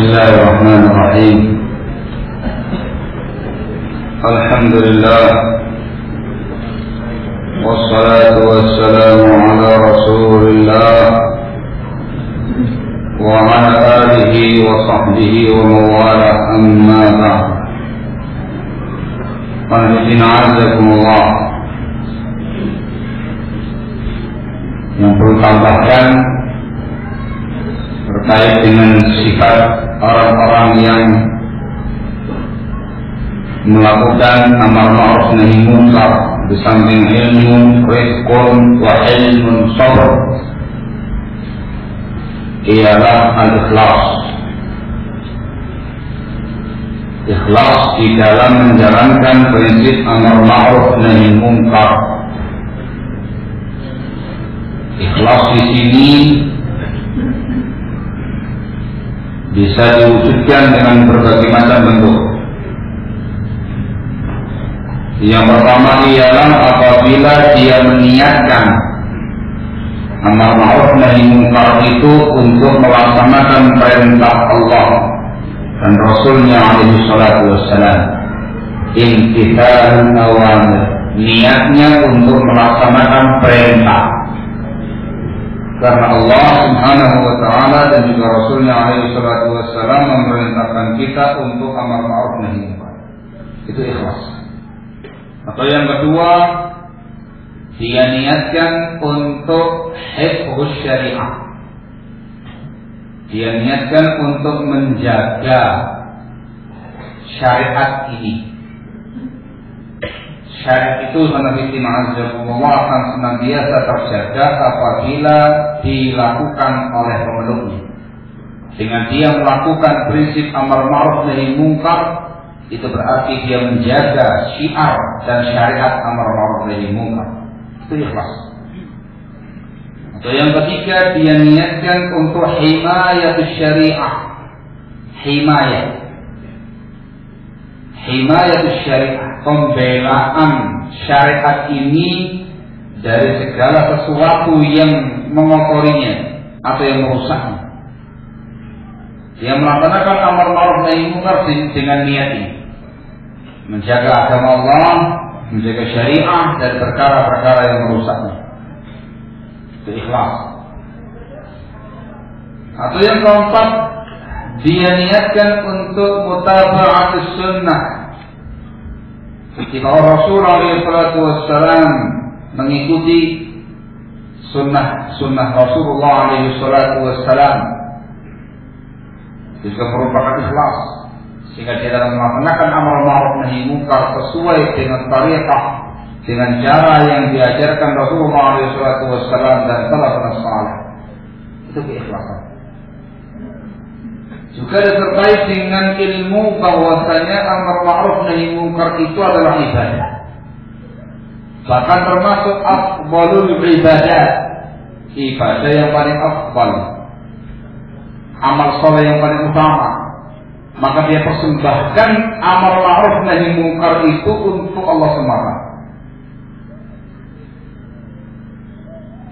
الله الرحمن الرحيم. الحمد لله والصلاة والسلام على رسول الله وعلى آله وصحبه ومن والاه. أما بعد، فإن أعزكم الله. Yang perlu tambahkan terkait dengan sifat orang-orang yang melakukan amar ma'ruf nahi munkar di samping ilmu, rizqun wa ilmun sabr, ialah al-ikhlas. Ikhlas di dalam menjalankan prinsip amar ma'ruf nahi munkar. Ikhlas di sini bisa diwujudkan dengan berbagai macam bentuk. Yang pertama ialah apabila dia meniatkan amar ma'ruf nahi munkar itu untuk melaksanakan perintah Allah dan Rasulnya alaihi salatu wassalam, imtithalul awamir, niatnya untuk melaksanakan perintah. Karena Allah subhanahu wa ta'ala dan juga Rasulnya alaihi salatu wassalam memerintahkan kita untuk amar ma'ruf nahi munkar. Itu ikhlas. Atau yang kedua, dia niatkan untuk hifdzus syariah. Dia niatkan untuk menjaga syariat ini. Syariat itu akan senantiasa terjaga apabila dilakukan oleh pemeluknya. Dengan dia melakukan prinsip amar ma'ruf nahi munkar, itu berarti dia menjaga syiar dan syariat amar ma'ruf nahi munkar. Itu ikhlas. Atau yang ketiga, dia niatkan untuk himayatus syariah. Himayatus syariah, pembelaan syariat ini dari segala sesuatu yang mengotorinya atau yang merusaknya. Dia melaksanakan amar ma'ruf nahi munkar dengan niat ini, menjaga agama Allah, menjaga syariah dari perkara-perkara yang merusaknya. Itu ikhlas. Atau yang keempat, dia niatkan untuk mutaba'atus sunnah. Ketika Rasul alaihi salatu wassalam mengikuti sunnah Rasulullah alaihi salatu wassalam, itu merupakan ikhlas. Sehingga dia dalam melaksanakan amar ma'ruf nahi munkar sesuai dengan tariqah, dengan cara yang diajarkan Rasulullah alaihi salatu wassalam dan salafus salih. Itu keikhlasan. Juga disertai dengan ilmu bahwasanya amar ma'ruf nahi munkar itu adalah ibadah. Bahkan termasuk afdalul ibadat, ibadah yang paling afdal, amal soleh yang paling utama. Maka dia persembahkan amar ma'ruf nahi munkar itu untuk Allah semata.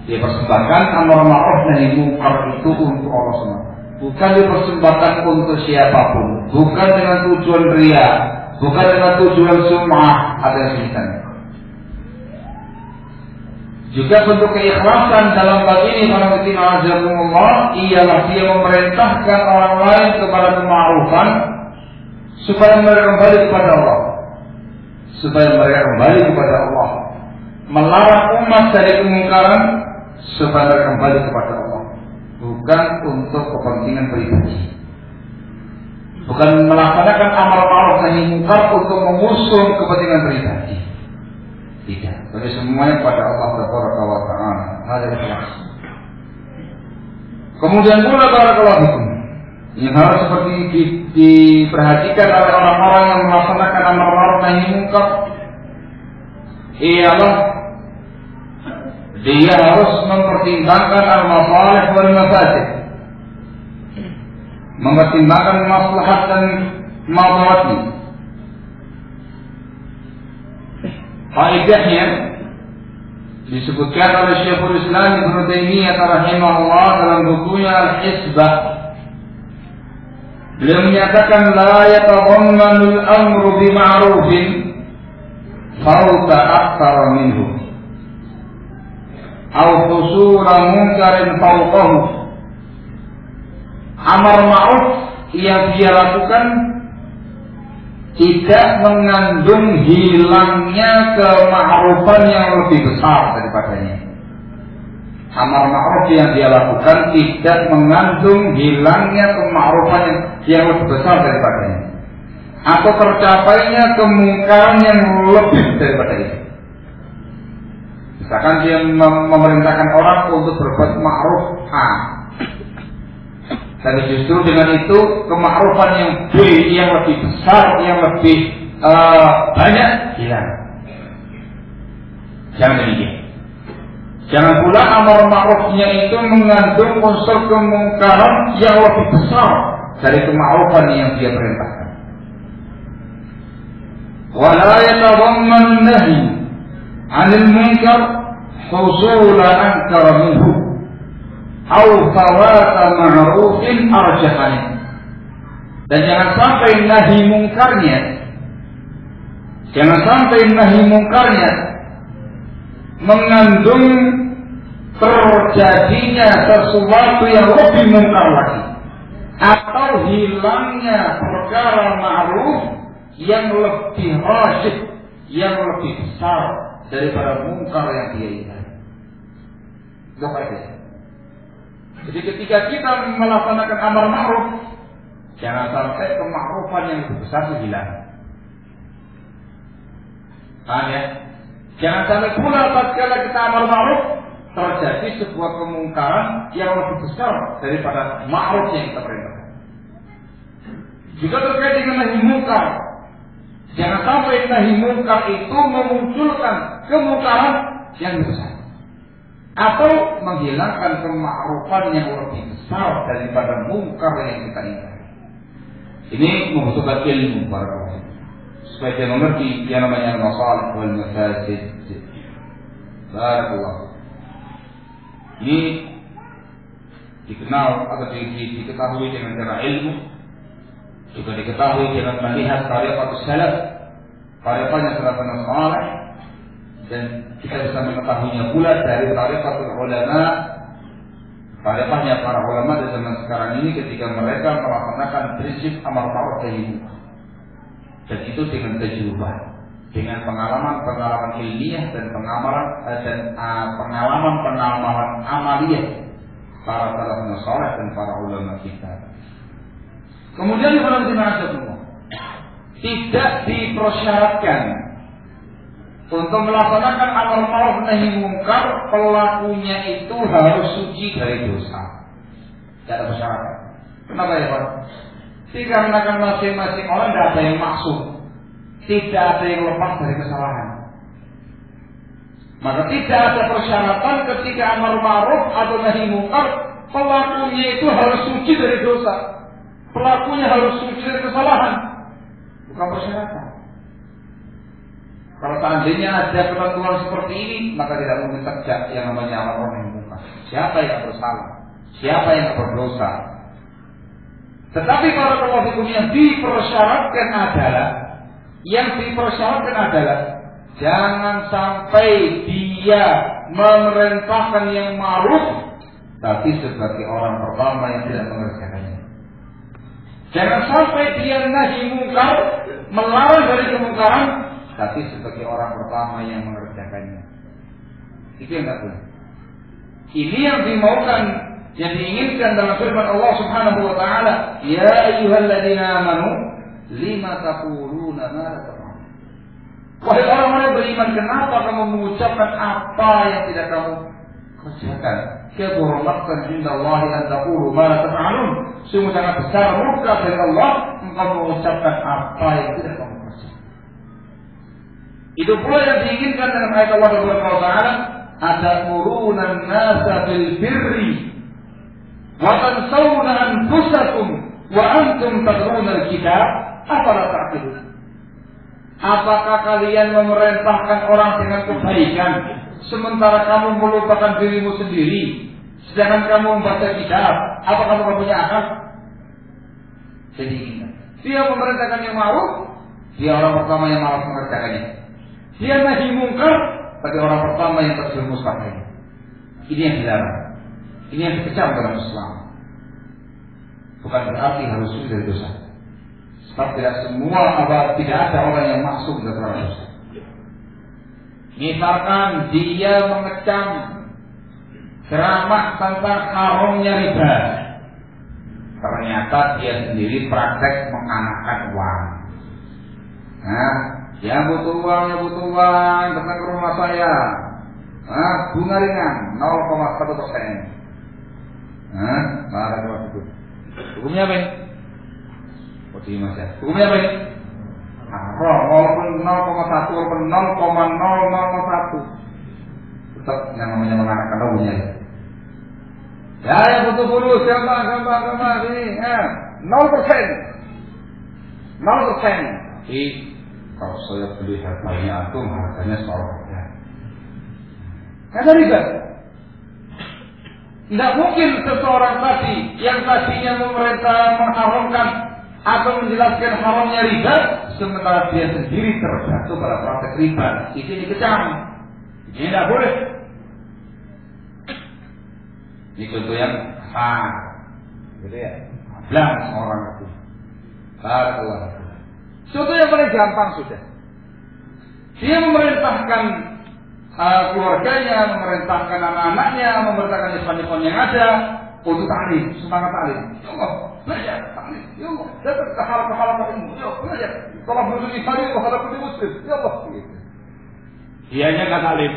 Dia persembahkan amar ma'ruf nahi munkar itu untuk Allah semata. Bukan dipersembahkan untuk siapapun, bukan dengan tujuan riya, bukan dengan tujuan sum'ah atau semisalnya. Juga bentuk keikhlasan dalam bab ini para muslimin azakumullah ialah dia memerintahkan orang lain kepada kema'rufan supaya mereka kembali kepada Allah, melarang umat dari kemungkaran supaya mereka kembali kepada Allah. Bukan untuk kepentingan pribadi, bukan melaksanakan amar ma'ruf nahi munkar untuk mengusung kepentingan pribadi. Tidak, tapi semuanya pada Allah tabaraka wa ta'ala. Hal ikhlas. Kemudian pula barakallahu fikum, yang harus seperti diperhatikan oleh orang-orang yang melaksanakan amar ma'ruf nahi munkar ialah dia harus mempertimbangkan al-masalih wal mafasid, mempertimbangkan maslahat dan madaratnya. Faedahnya disebutkan oleh Syekhul Islam Ibnu Taimiyah rahimahullah dalam bukunya Al-Hisbah. Beliau menyatakan la yatadammanul amru bima'rufin fauta aktsara minhu aw husula munkarin fawqahu. Amar ma'ruf yang dia lakukan tidak mengandung hilangnya kema'rufan yang lebih besar daripadanya. Amar ma'ruf yang dia lakukan tidak mengandung hilangnya kema'rufan yang lebih besar daripadanya, atau tercapainya kemungkaran yang lebih daripada itu. Misalkan dia memerintahkan orang untuk berbuat ma'ruf A, tapi justru dengan itu kema'rufan yang B yang lebih besar, yang lebih banyak hilang. Jangan demikian. Jangan pula amar ma'rufnya itu mengandung unsur kemungkaran yang lebih besar dari kema'rufan yang dia perintahkan. Wa la yatadamman nahi 'anil munkar husula ankara minhu aw fawata ma'rufin arjahani. Dan jangan sampai nahi mungkarnya mengandung terjadinya sesuatu yang lebih mungkar lagi, atau hilangnya perkara ma'ruf yang lebih rajih, yang lebih besar daripada mungkar yang dia ingat. Jadi ketika kita melaksanakan amar ma'ruf, jangan sampai kema'rufan yang lebih besar itu hilang. Paham ya? Jangan sampai pula tatkala kita amar ma'ruf terjadi sebuah kemungkaran yang lebih besar daripada ma'ruf yang kita perintahkan. Juga terkait dengan nahi mungkar, jangan sampai nahi mungkar itu memunculkan kemungkaran yang lebih besar atau menghilangkan kema'rufan yang lebih besar daripada mungkar yang kita ingkari. Ini membutuhkan ilmu para ulama supaya dia mengerti yang namanya masalih wal mafasid. Barakallah. Ini dikenal atau diketahui dengan cara ilmu, juga diketahui dengan melihat tariqat salaf, tariqatnya salafun salih, dan kita bisa mengetahuinya pula dari tariqatul ulama, tariqatnya para ulama di zaman sekarang ini ketika mereka melaksanakan prinsip amar ma'ruf nahi munkar. Dan itu dengan tajrubah, dengan pengalaman ilmiah dan pengalaman amaliyah para salafun salih dan para ulama kita. Kemudian tidak dipersyaratkan untuk melaksanakan amar ma'ruf nahi munkar pelakunya itu harus suci dari dosa. Tidak ada persyaratan. Kenapa ya Pak? Dikarenakan masing-masing orang tidak ada yang maksum, tidak ada yang lepas dari kesalahan. Maka tidak ada persyaratan ketika amar ma'ruf atau nahi munkar pelakunya itu harus suci dari dosa, pelakunya harus suci dari kesalahan. Bukan persyaratan. Kalau seandainya ada ketentuan seperti ini, maka tidak mungkin tegak yang namanya amar ma'ruf nahi munkar. Siapa yang bersalah? Siapa yang berdosa? Tetapi para pelaku yang dipersyaratkan adalah jangan sampai dia memerintahkan yang ma'ruf tapi sebagai orang pertama yang tidak mengerjakannya. Jangan sampai dia nahi munkar, melarang dari kemungkaran, tapi sebagai orang pertama yang mengerjakannya. Itu yang tak boleh. Ini yang dimaukan, yang diinginkan dalam firman Allah Subhanahu wa taala, ya ayyuhalladzina amanu lima taquluna ma la taf'alun. Wahai orang-orang beriman, kenapa kamu mengucapkan apa yang tidak kamu kerjakan? Kabura maqtan 'indallahi an taqulu ma la taf'alun. Sungguh sangat besar murka dari Allah engkau mengucapkan apa yang tidak kamu kerjakan. Itu pula yang diinginkan dengan ayat Allah Subhanahu wa taala, atamuruna an-nasa bil birri wa tansawna anfusakum wa antum tatluna al-kitab afala ta'qilun. Apakah kalian memerintahkan orang dengan kebaikan sementara kamu melupakan dirimu sendiri, sedangkan kamu membaca kitab? Apa kamu punya akal? Jadi ingat, dia memerintahkan yang ma'ruf, dia orang pertama yang malas mengerjakannya. Dia nahi mungkar, bagi orang pertama yang terjerumus padanya. Ini yang dilarang. Ini yang dikecam dalam Islam. Bukan berarti harus suci dari dosa. Sebab tidak ada orang yang maksum dari dosa. Misalkan dia mengecam ceramah tentang haramnya riba, ternyata dia sendiri praktek menganakkan uang. Nah, yang butuh uang datang ke rumah saya. Nah, bunga ringan 0,1%. Nah, marah itu. Hukumnya apa? Oh, mas ya. Hukumnya apa? Haram, walaupun 0,1 walaupun 0,001. Tetap yang namanya menganakkan hukumnya. Ya, yang butuh fulus, gampang ini. 0%. Tapi kalau saya beli harganya antum, harganya separuhnya. Kata riba. Tidak mungkin seseorang tadi yang tadinya memerintah mengharamkan atau menjelaskan haramnya riba, sementara dia sendiri terjatuh pada praktek riba. Itu dikecam. Ini tidak boleh. Ini contoh yang besar, gitu ya. Bilang orang itu. Barakallahu. Contoh yang paling gampang sudah. Dia memerintahkan keluarganya, memerintahkan anak-anaknya, memerintahkan ikhwan-ikhwan yang ada untuk ta'lim, semangat ta'lim. Ya Allah, belajar ta'lim. Ya Allah, datang ke hal-hal ilmu. Ya Allah, belajar. Kalau berdiri hari, kalau berdiri muslim. Ya Allah. Dianya nggak ta'lim.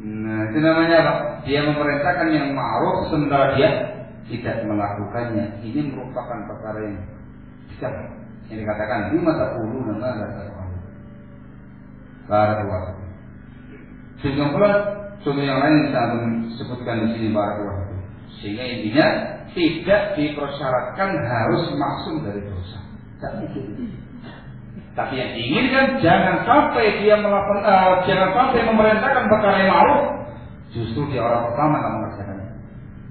Nah, itu namanya apa? Dia memerintahkan yang ma'ruf sementara dia tidak melakukannya. Ini merupakan perkara yang besar. Yang dikatakan lima takulu nama la barakallahu. Sehingga pula contoh yang lain saya sebutkan di sini barakallahu. Sehingga intinya tidak dipersyaratkan harus maksum dari dosa. Tidak mungkin. Tapi yang diinginkan jangan sampai dia melakukan, jangan sampai memerintahkan perkara yang ma'ruf, justru dia orang pertama yang mengerjakannya.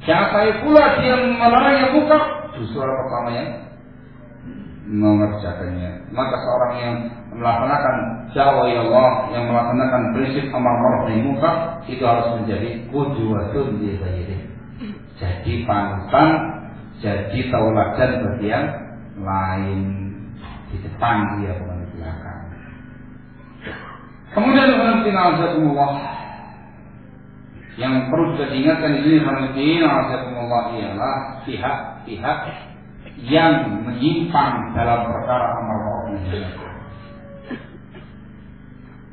Jangan sampai pula dia melarang yang munkar, justru orang pertama yang mengerjakannya. Maka seorang yang melaksanakan dakwah Allah, yang melaksanakan prinsip amar ma'ruf nahi munkar, itu harus menjadi qudwatun li ghairihi. Jadi panutan, jadi tauladan bagi yang lain. Di depan dia bukan di belakang. Kemudian yang perlu juga diingatkan di sini ialah pihak-pihak yang menyimpang dalam perkara amar ma'ruf nahi munkar.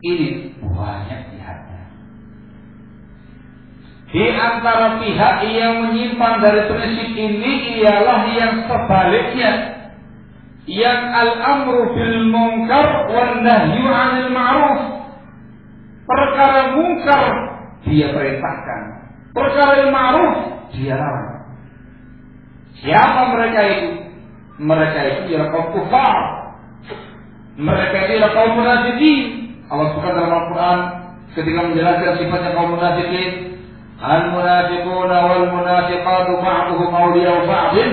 Ini banyak pihaknya. Di antara pihak yang menyimpang dari prinsip ini ialah yang sebaliknya, yang al-amru bil munkar wan nahyu 'anil ma'ruf. Perkara munkar dia perintahkan, perkara ma'ruf dia larang. Siapa mereka itu? Mereka itu ialah kaum kufar. Mereka itu ialah kaum munafikin. Allah sebutkan dalam Al-Quran ketika menjelaskan sifatnya kaum munafikin, al-munafiquna wal munafiqatu ba'duhum awliya'u ba'din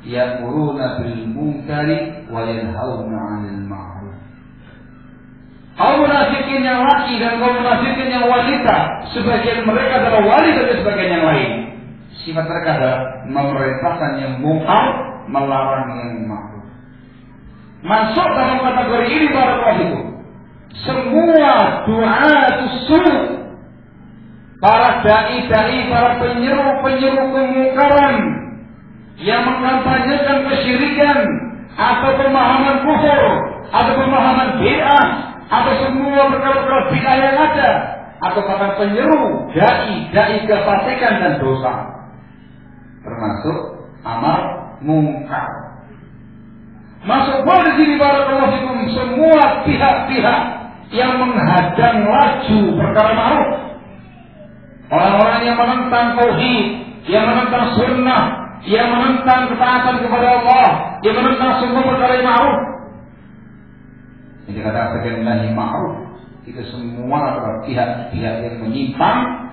ya'muruna bil munkari wa yanhauna 'anil ma'ruf. Kaum munafikin yang laki dan kaum munafikin yang wanita, sebagian mereka adalah wali dari sebagian yang lain. Sifat mereka adalah memerintahkan yang munkar, melarang yang ma'ruf. Masuk dalam kategori ini barakallahu fikum semua du'atus su', para dai-dai, para penyeru-penyeru kemungkaran yang mengkampanyekan kesyirikan atau pemahaman kufur atau pemahaman bid'ah atau semua perkara-perkara bid'ah yang ada, atau bahkan penyeru dai kefasikan dan dosa, termasuk amar mungkar. Masuk pula di sini barakallahu fikum semua pihak-pihak yang menghadang laju perkara ma'ruf. Orang-orang yang menentang tauhid, yang menentang sunnah, yang menentang ketaatan kepada Allah, yang menentang semua perkara yang ma'ruf. Ini dikatakan nahi ma'ruf. Itu semua adalah pihak-pihak yang menyimpang,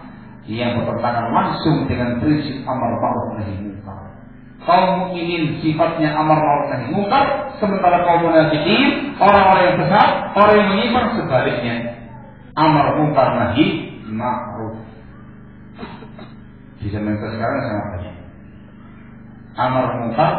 yang bertentangan langsung dengan prinsip amar ma'ruf nahi munkar. Kaum mukminin sifatnya amar ma'ruf nahi munkar, sementara kaum munafikin orang-orang yang sesat, orang yang menyimpang sebaliknya amar munkar nahi ma'ruf. Di zaman sekarang sangat banyak amar munkar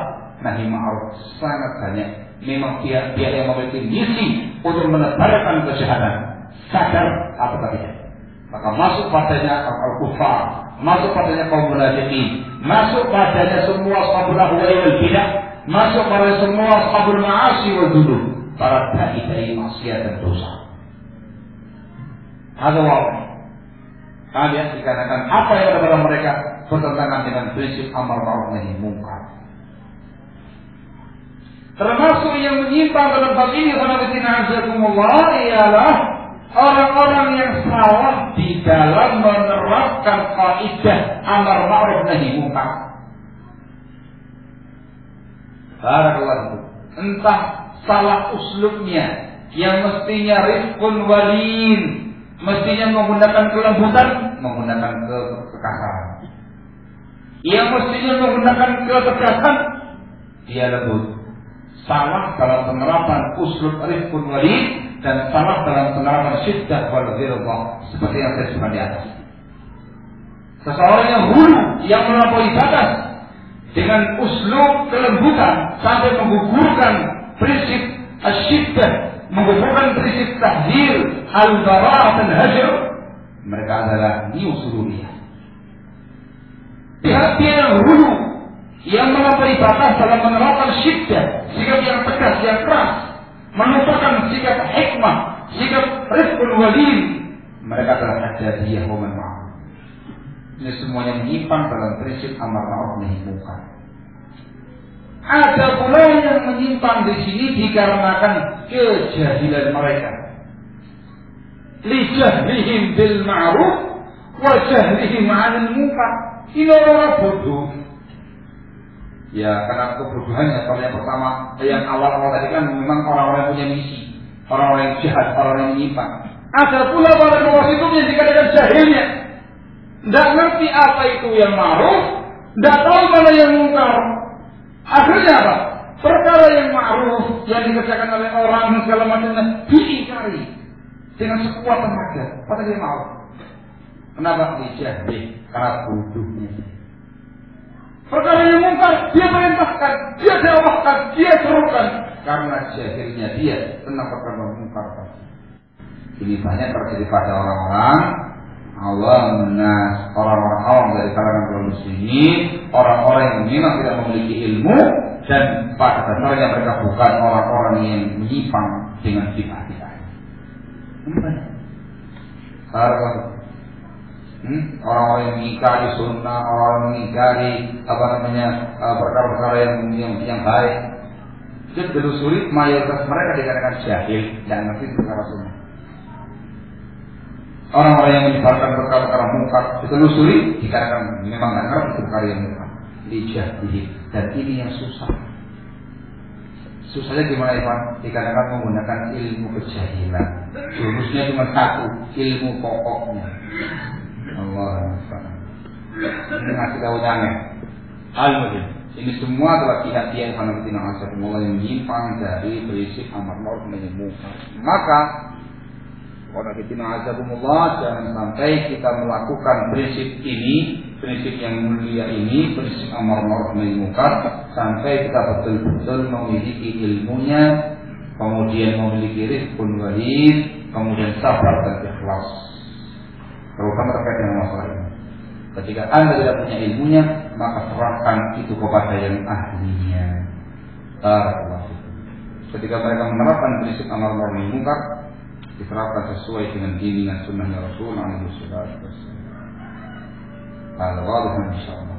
nahi ma'ruf, sangat banyak. Memang dia yang memiliki misi untuk menebarkan kejahatan, sadar atau tidak. Maka masuk padanya al-kufar, masuk padanya kaum munafikin, masuk padanya semua ashabul ahwa'i wal bidah, masuk pada semua ashabul ma'asi wal dzunub, para dai-dai maksiat dan dosa. Ada wajib. Kalian dikarenakan apa yang ada pada mereka bertentangan dengan prinsip amar ma'ruf nahi munkar. Termasuk yang menyimpang dalam bab ini ialah orang-orang yang salah di dalam menerapkan kaidah amar ma'ruf nahi munkar. Barakallahu. Entah salah uslubnya yang mestinya rifqun walin, mestinya menggunakan kelembutan, menggunakan kekasaran. Yang mestinya menggunakan ketegasan, dia lembut. Salah dalam penerapan uslub rifqun walin dan salah dalam penerapan syiddah wal ghilzah, seperti yang saya sebutkan di atas. Seseorang yang hulu, yang melampaui batas dengan uslub kelembutan sampai menggugurkan prinsip asyiddah, menggugurkan prinsip tahdzir, al-bara'ah dan hajr, mereka adalah niusuliyah. Pihak dia yang hulu, yang melampaui batas dalam menerapkan syiddah, sikap yang tegas, yang keras, melupakan sikap hikmah, sikap rifqul walin, mereka adalah hajjadiyah wa man ma'ruf. Ini semuanya menyimpang dalam prinsip amar ma'ruf nahi munkar. Ada pula yang menyimpang di sini dikarenakan kejahilan mereka. Li jahlihim bil ma'ruf wa jahlihim 'anil munkar. Ini orang bodoh. Ya, karena kebodohannya, kalau yang pertama, yang awal-awal tadi kan memang orang-orang yang punya misi, orang-orang yang jahat, orang-orang yang menyimpang. Ada pula pada kewas itu yang dikatakan jahilnya, tidak ngerti apa itu yang ma'ruf, tidak tahu mana yang munkar. Akhirnya apa? Perkara yang ma'ruf yang dikerjakan oleh orang segala macamnya diingkari dengan sekuat tenaga. Padahal dia ma'ruf. Kenapa? Dia jahil, karena bodohnya. Perkara yang munkar, dia perintahkan, dia dakwahkan, dia serukan. Karena jahilnya dia tentang perkara munkar tadi. Ini banyak terjadi pada orang-orang awam, orang-orang awam dari kalangan kaum muslimin, orang-orang yang memang tidak memiliki ilmu dan pada dasarnya mereka bukan orang-orang yang menyimpang dengan bid'ah-bid'ah. Ini banyak. Orang-orang yang mengingkari sunnah, orang yang mengingkari perkara-perkara yang baik, itu ditelusuri mayoritas mereka dikatakan jahil, tidak ngerti perkara sunnah. Orang-orang yang menyebarkan perkara-perkara munkar ditelusuri dikatakan memang tidak ngerti perkara yang munkar, dijahili, dan ini yang susah. Susahnya gimana Ivan? Dikatakan menggunakan ilmu kejahilan. Jurusnya cuma satu, ilmu pokoknya. Allah ini ngasih tahu jangan. Al-Mudim. Ini semua adalah pihak-pihak yang menyimpang dari prinsip amar ma'ruf nahi munkar. Maka jangan sampai kita melakukan prinsip ini, prinsip yang mulia ini, prinsip amar ma'ruf nahi munkar, sampai kita betul-betul memiliki ilmunya, kemudian memiliki rifqun walin, kemudian sabar dan ikhlas. Terutama terkait dengan masalah ini. Ketika Anda tidak punya ilmunya, maka serahkan itu kepada yang ahlinya. Ketika mereka menerapkan prinsip amar ma'ruf nahi munkar, diterapkan sesuai dengan bimbingan sunnahnya Rasul alaihi wasallam. Al-Wadih insyaallah.